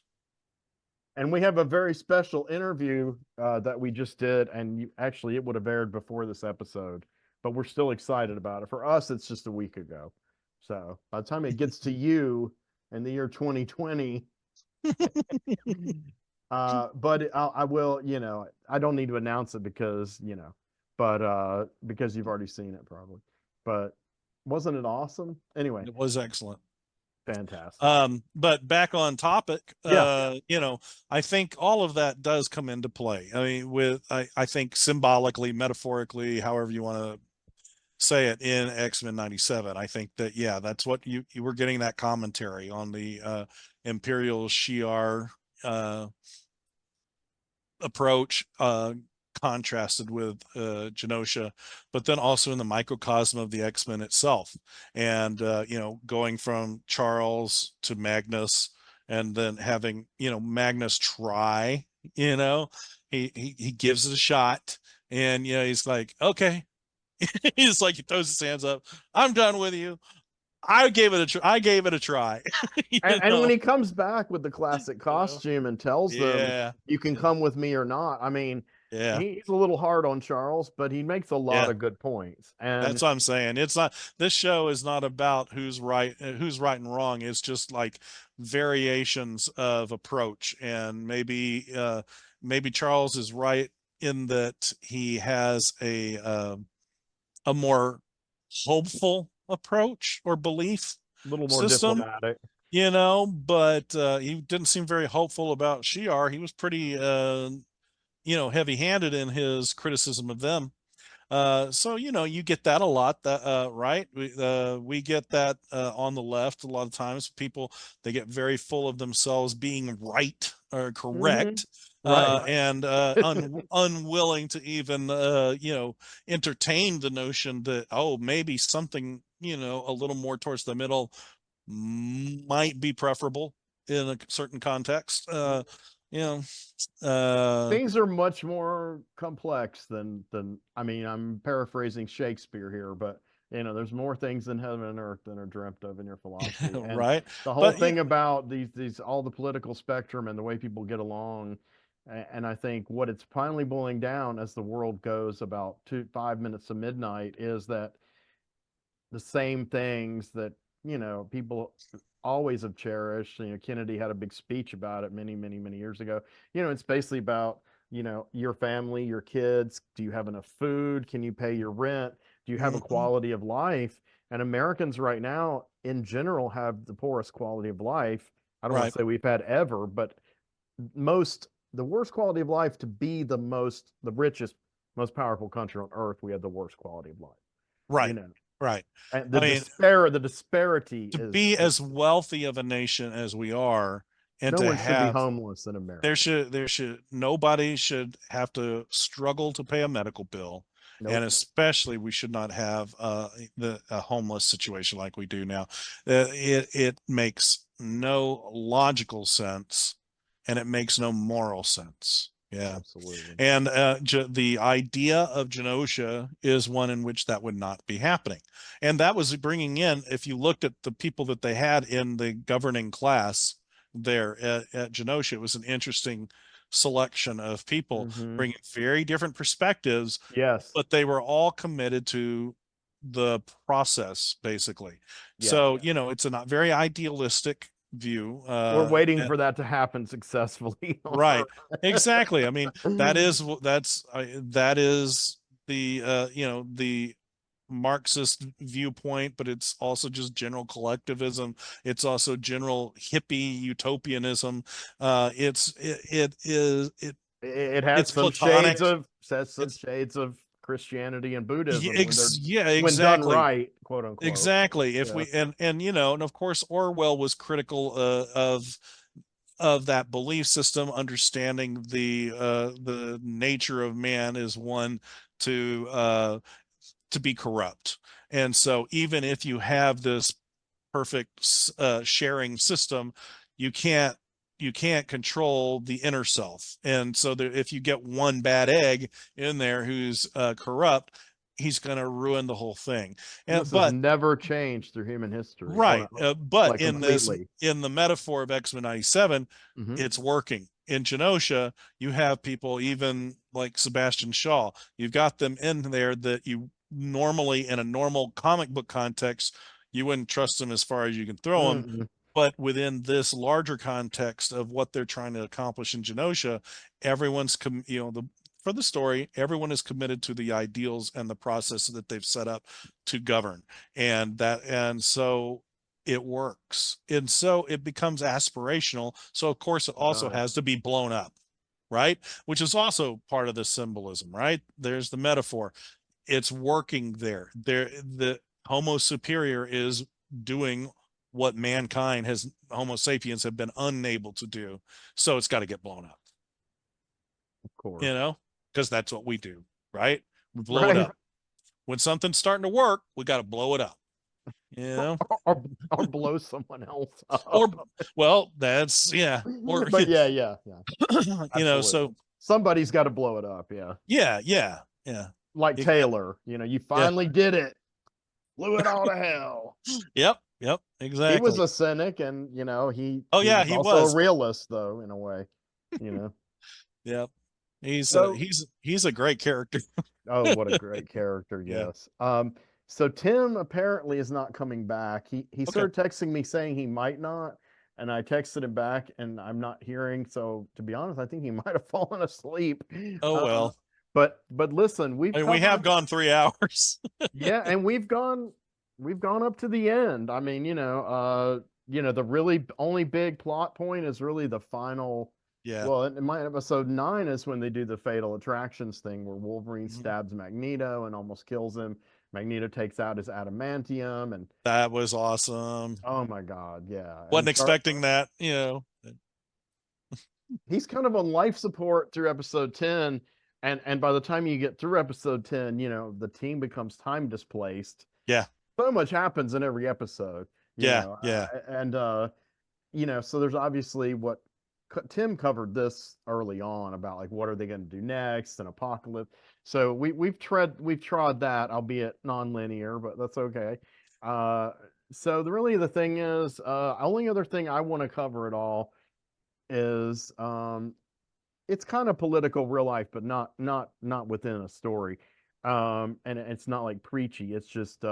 And we have a very special interview that we just did, and actually, it would have aired before this episode, but we're still excited about it. For us, it's just a week ago. So by the time it gets to you in the year 2020, but I will, I don't need to announce it because, but because you've already seen it probably. But wasn't it awesome? Anyway, It was excellent. fantastic. But back on topic, Yeah. I think all of that does come into play. I mean, I think symbolically, metaphorically, however you want to say it, in X-Men 97, I think that, yeah, that's what you were getting, that commentary on the Imperial Shi'ar approach, contrasted with Genosha, but then also in the microcosm of the X-Men itself, and going from Charles to Magnus, and then having Magnus try, he gives it a shot, and he's like, okay, he's like, he throws his hands up, I'm done with you. I gave it a try. And when he comes back with the classic costume and tells them, Yeah, you can come with me or not, I mean, yeah. he's a little hard on Charles, but he makes a lot Yeah. of good points. And That's what I'm saying. It's not, this show is not about who's right and wrong. It's just like variations of approach. And maybe Charles is right in that he has a more hopeful approach or belief a little more system, diplomatic. but he didn't seem very hopeful about Shi'ar. He was pretty heavy-handed in his criticism of them. So you get that a lot, that right? We get that on the left a lot of times. People, they get very full of themselves being right or Mhm. correct, Right. and unwilling to even entertain the notion that, oh, maybe something a little more towards the middle might be preferable in a certain context. You know, Things are much more complex than I mean, I'm paraphrasing Shakespeare here, but there's more things in heaven and earth than are dreamt of in your philosophy. And right. the whole But yeah, thing about these all the political spectrum and the way people get along, and I think what it's finally boiling down as the world goes about 5 minutes to midnight is that the same things that people always have cherished. Kennedy had a big speech about it many, many, many years ago. It's basically about your family, your kids. Do you have enough food? Can you pay your rent? Do you have a mhm, quality of life? And Americans right now, in general, have the poorest quality of life. I don't want right, to say we've had ever, but the worst quality of life to be the richest, most powerful country on earth. We have the worst quality of life. You right, know, right. and I mean, the disparity to is be as wealthy of a nation as we are, and no to one should be have, homeless in America. nobody should have to struggle to pay a medical bill, and Nope. especially we should not have a homeless situation like we do now. It makes no logical sense, and it makes no moral sense. Yeah. Absolutely. And the idea of Genosha is one in which that would not be happening. And that was bringing in, if you looked at the people that they had in the governing class there at Genosha, it was an interesting selection of people Hmm. bringing very different perspectives, Yes. but they were all committed to the process, basically. Yes. So, it's a not very idealistic view. We're waiting for that to happen successfully on Right. Earth. Exactly. I mean, that is the the Marxist viewpoint, but it's also just general collectivism. It's also general hippie utopianism. It is It has it's some shades platonic. of says some It's shades of Christianity and Buddhism when they're Yeah, when done exactly. right, quote unquote. Exactly. If Yeah. we and you know, and of course Orwell was critical of that belief system, understanding the nature of man is one to be corrupt. And so even if you have this perfect sharing system, you can't control the inner self. And so there, if you get one bad egg in there who's corrupt, he's going to ruin the whole thing. And And this has but never changed through human history. right, but Like completely. in the metaphor of X-Men 97, Mhm. it's working. In Genosha, you have people even like Sebastian Shaw. You've got them in there that you normally, in a normal comic book context, you wouldn't trust them as far as you can throw them. Mm-mm. But within this larger context of what they're trying to accomplish in Genosha, everyone's for the story, everyone is committed to the ideals and the process that they've set up to govern, and so it works, and so it becomes aspirational. So of course it also Does. has to be blown up, right? Which is also part of the symbolism, right? There's the metaphor. It's working there. The Homo superior is doing what mankind has, Homo sapiens have been unable to do. So it's got to get blown up, Of course. you know, because that's what we do, right? We blow it Right. up. When something's starting to work, we got to blow it up, you know, Or blow someone else up. or, well, that's, yeah. Or, But yeah. you know, Absolutely. so Somebody's got to blow it up. Yeah. yeah. Like It- Taylor, you yeah. finally did it. Blew it all to hell. Yep. He was Exactly. a cynic, and he Oh yeah, was he also a was. realist, though, in a way. Yep. He's So, he's a great character. oh, what a great character! Yeah. Yes. So Tim apparently is not coming back. He Okay. started texting me saying he might not, and I texted him back, and I'm not hearing. So to be honest, I think he might have fallen asleep. Oh well. But listen, we've I mean, we have covered. gone 3 hours. Yeah, and we've gone up to the end. I mean, the really only big plot point is really the final. Yeah. Well, in my episode 9 is when they do the fatal attractions thing where Wolverine Mhm. stabs Magneto and almost kills him. Magneto takes out his adamantium, and That was awesome. oh my god, yeah. Wasn't And expecting that, you know. he's kind of on life support through episode 10, and by the time you get through episode 10, the team becomes time displaced. Yeah. So much happens in every episode, Yeah. so there's obviously what Tim covered this early on about, like, what are they going to do next, and Apocalypse. So we've trod that, albeit non-linear, but that's okay. So the thing is, only other thing I want to cover at all is it's kind of political real life, but not within a story. And it's not like preachy. It's just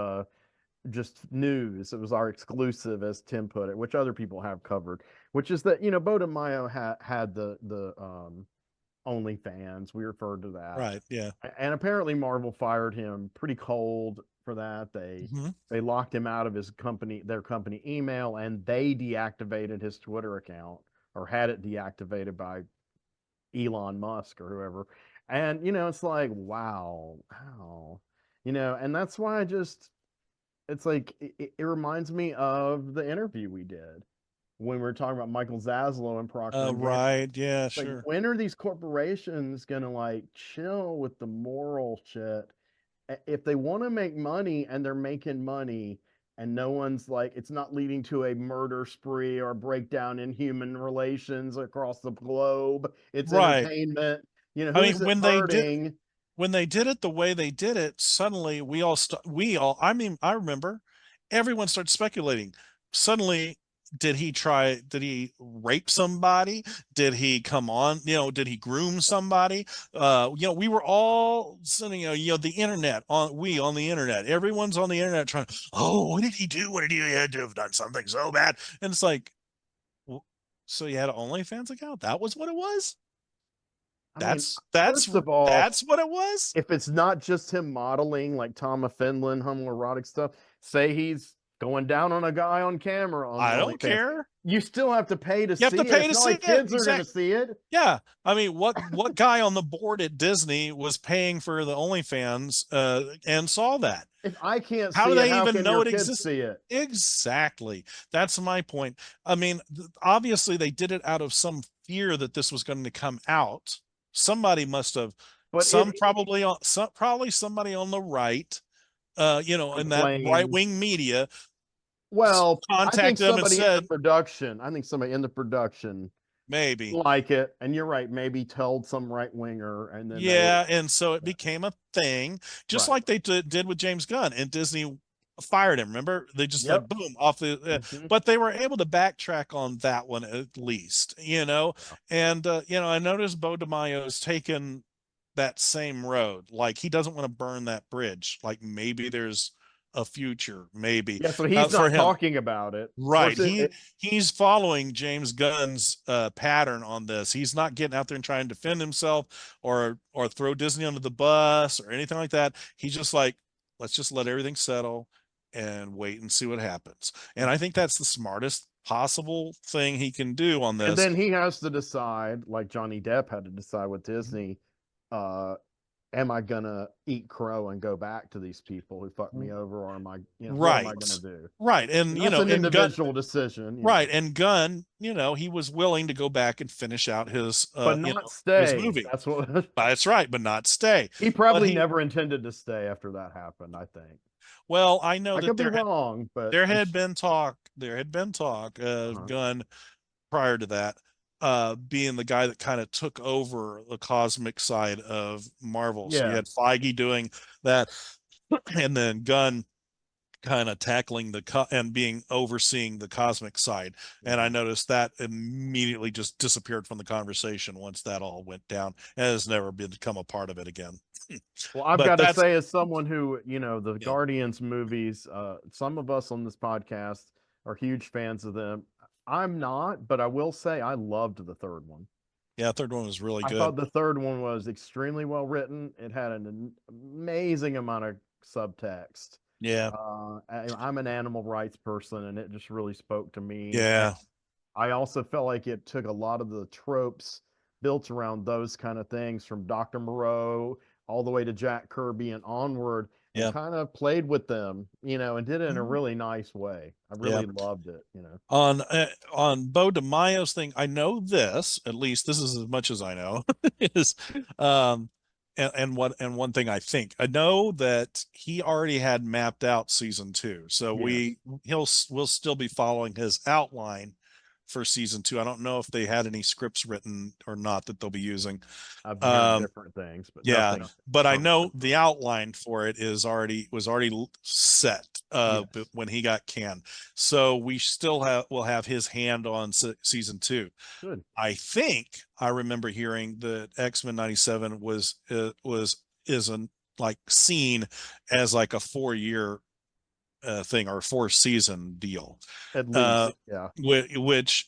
news. It was our exclusive, as Tim put it, which other people have covered, which is that, Boda Mayo had the OnlyFans. We referred to that. Right. Yeah. And apparently Marvel fired him pretty cold for that. Mhm. They locked him out of their company email, and they deactivated his Twitter account, or had it deactivated by Elon Musk or whoever. And it's like, wow, and that's why it's like it reminds me of the interview we did when we were talking about Michael Zaslow and Procter and Gamble. Right. Yeah, It's like, sure. when are these corporations gonna, like, chill with the moral shit? If they want to make money, and they're making money, and no one's like, it's not leading to a murder spree or a breakdown in human relations across the globe. It's Right. entertainment. I mean, Who's it hurting? when they did it the way they did it, suddenly I mean, I remember everyone started speculating. Suddenly, did he rape somebody? Did he come on, did he groom somebody? We were all sitting, the internet on the internet, everyone's on the internet trying, oh, what did he do? What did he had to have done something so bad? And it's like, so you had an OnlyFans account? That was what it was? I mean, That's first of all, that's what it was. if it's not just him modeling like Tom of Finland homoerotic stuff, say he's going down on a guy on camera on I don't OnlyFans. care. You still have to pay to You have see to it. pay It's to not see like it. kids are going to see it. Yeah, I mean, what guy on the board at Disney was paying for the OnlyFans and saw that? If I can't How do see it, they how even can know your it kids exists? see it? Exactly. That's my point. I mean, obviously they did it out of some fear that this was going to come out. Somebody must have, But it probably somebody on the right, in that right complained. wing media Well, I think contacted them and somebody in the said, production, I think somebody in the production maybe. like it, and you're right, maybe told some right winger, and then they were Yeah, and so it became a thing, just right. like they did with James Gunn, and Disney fired him. Remember, they just like Yep. boom off the. Mhm. But they were able to backtrack on that one at least, Yeah. And I noticed Bo DeMaio's taken that same road. Like he doesn't want to burn that bridge. Like maybe there's a future, maybe Yeah, so he's for not him. talking about it. Of Right. course, He's following James Gunn's pattern on this. He's not getting out there and trying to defend himself or throw Disney under the bus or anything like that. He's just like, let's just let everything settle and wait and see what happens. And I think that's the smartest possible thing he can do on and this. then he has to decide, like Johnny Depp had to decide with Disney, uh, am I gonna eat crow and go back to these people who fucked me over, or am I, what am I Right. gonna do? Right. And that's an And Gunn, individual decision, right. And Gunn, he was willing to go back and finish out his but not his stay. movie. That's what That's right, but not stay. he But probably never intended to stay after that happened. I think well, I know I that could be wrong, but there had been talk of Gunn prior to that, being the guy that kind of took over the cosmic side of Marvel. So you yeah, had Feige doing that, and then Gunn kind of tackling and being overseeing the cosmic side. And I noticed that immediately just disappeared from the conversation once that all went down and has never become a part of it again. well, I've But got to that's say, as someone who, the yeah, Guardians movies, some of us on this podcast are huge fans of them. I'm not, but I will say I loved the third one. yeah, third one was really I good. thought the third one was extremely well written. It had an amazing amount of subtext. Yeah. I'm an animal rights person, and it just really spoke to me. And Yeah. I also felt like it took a lot of the tropes built around those kind of things from Dr. Moreau all the way to Jack Kirby and onward, and Yeah. kind of played with them, and did it in a Mhm. really nice way. I Yeah. really loved it. On Bo DeMaio's thing, I know this, at least this is as much as I know, is and one thing I know that he already had mapped out season 2. So Yes. we'll still be following his outline for season 2. I don't know if they had any scripts written or not that they'll be using. I've heard different things, but Yeah, nothing but I firm. know the outline for it was already set Yes. when he got canned. So we'll have his hand on season 2. Good. I think I remember hearing that X-Men 97 isn't like seen as like a 4-year thing or 4-season deal. At least, yeah. Which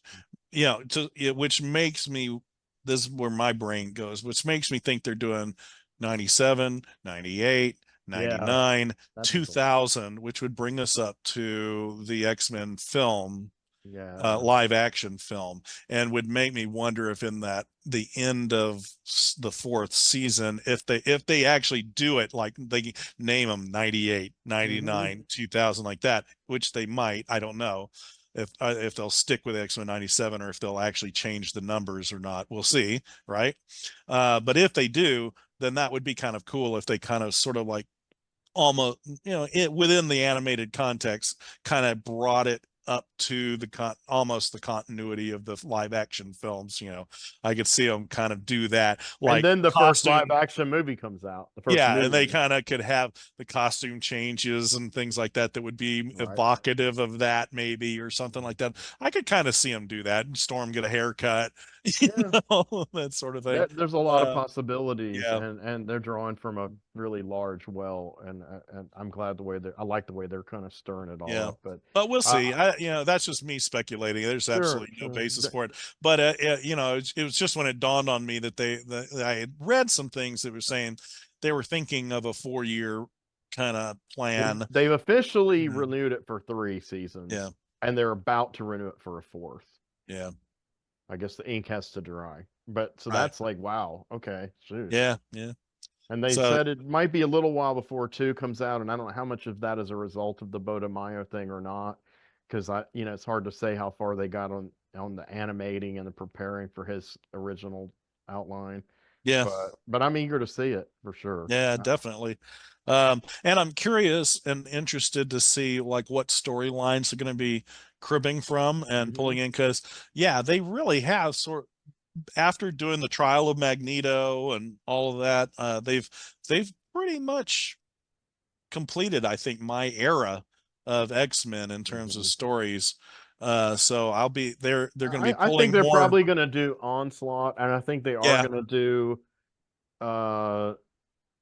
which makes me, this is where my brain goes, which makes me think they're doing 97, 98, 99, Yeah, 2000, which would bring us up to the X-Men film, yeah. live action film, and would make me wonder if in the end of the 4th season, if they actually do it, like they name them 98, 99, 2000 like that, which they might, I don't know if they'll stick with X-Men 97 or if they'll actually change the numbers or not. We'll see, right? But if they do, then that would be kind of cool if they kind of sort of like almost, within the animated context, kind of brought it up to almost the continuity of the live action films. I could see them kind of do that, like And then the first costume. live action movie comes out. The first Yeah, new and they one. kind of could have the costume changes and things like that would be Right. evocative of that, maybe, or something like that. I could kind of see them do that. Storm get a haircut, Yeah. that sort of thing. There's a lot of possibilities, yeah. and they're drawing from a really large well, and I'm glad I like the way they're kind of stirring it all Yeah. up. But we'll see. That's just me speculating. There's absolutely no basis for it. But it was just when it dawned on me that I had read some things that were saying they were thinking of a 4-year kind of plan. They've officially Mhm. renewed it for 3 seasons. Yeah. And they're about to renew it for a 4th. Yeah. I guess the ink has to dry. But so Right. that's like, wow, okay, shoot. Yeah. Yeah. And they So said it might be a little while before 2 comes out, and I don't know how much of that is a result of the Boda Mayo thing or not, because it's hard to say how far they got on the animating and the preparing for his original outline. yeah. But I'm eager to see it for sure. Yeah, definitely. And I'm curious and interested to see like what storylines are going to be cribbing from and pulling in, because yeah, they really have after doing the trial of Magneto and all of that, they've pretty much completed, I think, my era of X-Men in terms of Mhm. stories. So they're going to be I think pulling they're more. probably going to do Onslaught, and I think they are Yeah, going to do. Uh,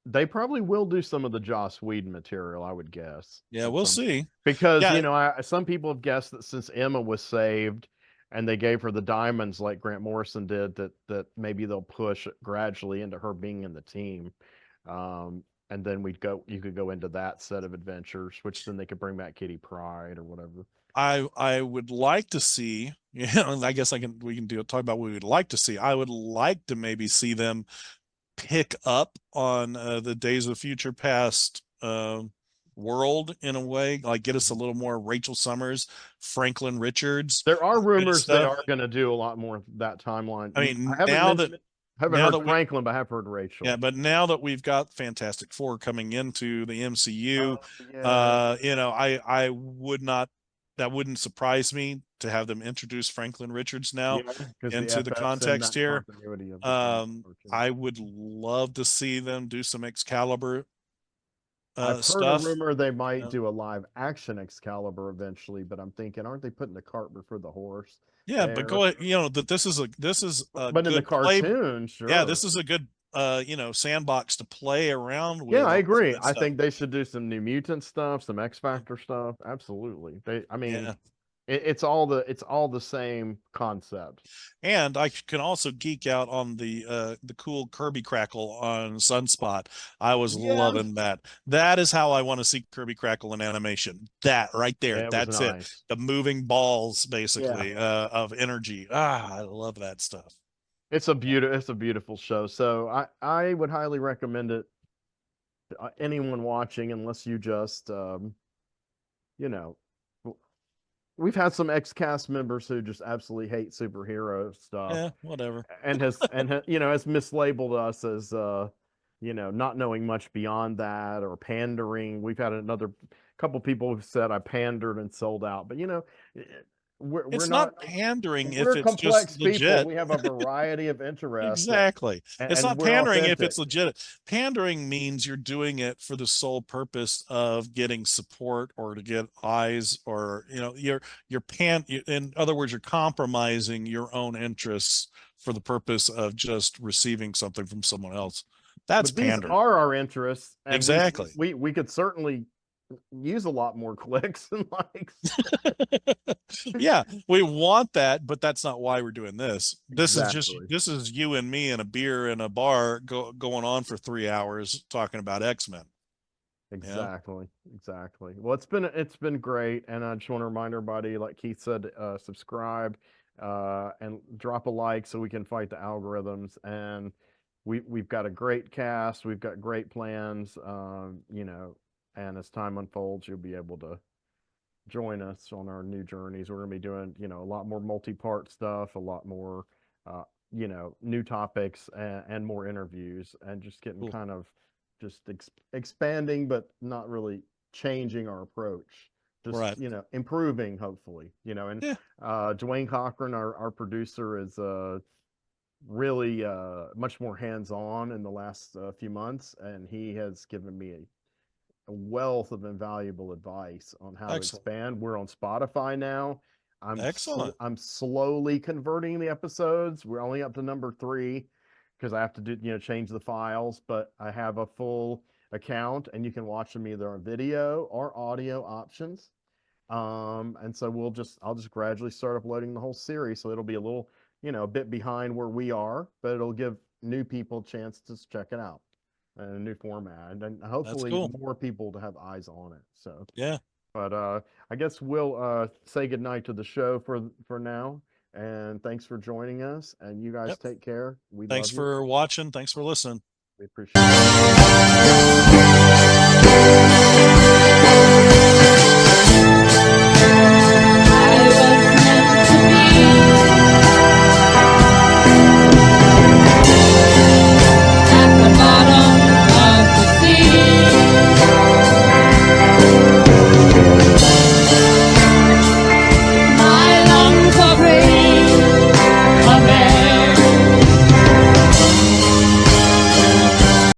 they probably will do some of the Joss Whedon material, I would guess, yeah, at we'll some see. because Yeah, some people have guessed that since Emma was saved and they gave her the diamonds like Grant Morrison did, that maybe they'll push gradually into her being in the team. And then you could go into that set of adventures, which then they could bring back Kitty Pryde or whatever. I would like to see, I guess we can talk about what we would like to see. I would like to maybe see them pick up on the Days of Future Past world in a way, like get us a little more Rachel Summers, Franklin Richards There are kind of rumors they stuff. are going to do a lot more of that timeline. I I mean, haven't mentioned it. I haven't now heard that we Franklin, but I have heard Rachel. yeah, but now that we've got Fantastic Four coming into the MCU, Yeah. I would not, that wouldn't surprise me to have them introduce Franklin Richards now Yeah, because the into the FF's in context that here. continuity of the comic book. I would love to see them do some Excalibur I've heard a stuff. rumor they might Uh, do a live action Excalibur eventually, but I'm thinking, aren't they putting the cart before the horse yeah, but there? go ahead, that this is a But in the good play. cartoon, Yeah, sure. this is a good sandbox to play around Yeah, with I on some of agree. that I stuff. think they should do some New Mutant stuff, some X Factor stuff. Absolutely. I mean, Yeah. it's all the same concept. And I can also geek out on the cool Kirby Crackle on Sunspot. I was Yeah. loving that. That is how I want to see Kirby Crackle in animation. That right there. Yeah, it was That's it. nice. The moving balls, Yeah. basically, of energy. I love that stuff. It's a beautiful show. So I would highly recommend it to anyone watching, unless you just you know we've had some ex cast members who just absolutely hate superhero stuff Yeah, whatever. and has mislabeled us as not knowing much beyond that or pandering. We've had another couple people who've said I pandered and sold out, but eh, we're It's not not pandering if we're it's just complex people. legit. We have a variety of interests Exactly. It's and not we're pandering if authentic. it's legit. Pandering means you're doing it for the sole purpose of getting support or to get eyes, or in other words, you're compromising your own interests for the purpose of just receiving something from someone else. That's But these pandering. are our interests, and Exactly. we could certainly use a lot more clicks and likes. Yeah, we want that, but that's not why we're doing this. Exactly. This is you and me and a beer in a bar going on for 3 hours talking about X-Men. Yeah. Exactly. Exactly. Well, it's been great, and I just want to remind everybody, like Keith said, subscribe and drop a like so we can fight the algorithms. And we've got a great cast, we've got great plans, and as time unfolds, you'll be able to join us on our new journeys. We're going to be doing, a lot more multi-part stuff, a lot more, new topics and more interviews, and just getting Cool. kind of just expanding, but not really changing our approach. Just, Right. improving, hopefully, and Yeah. Dwayne Cochran, our producer, is really much more hands-on in the last few months, and he has given me a wealth of invaluable advice on how to Excellent. expand. We're on Spotify now. Excellent. I'm slowly converting the episodes. We're only up to number 3 because I have to change the files, but I have a full account and you can watch them either on video or audio options. And so I'll just gradually start uploading the whole series. So it'll be a little, a bit behind where we are, but it'll give new people a chance to check it out. and a new format, and hopefully cool. more people to have eyes on it. So Yeah. but I guess we'll say goodnight to the show for now. And thanks for joining us. And you guys Yep. take care. We Thanks love you. for watching. Thanks for listening. We appreciate it.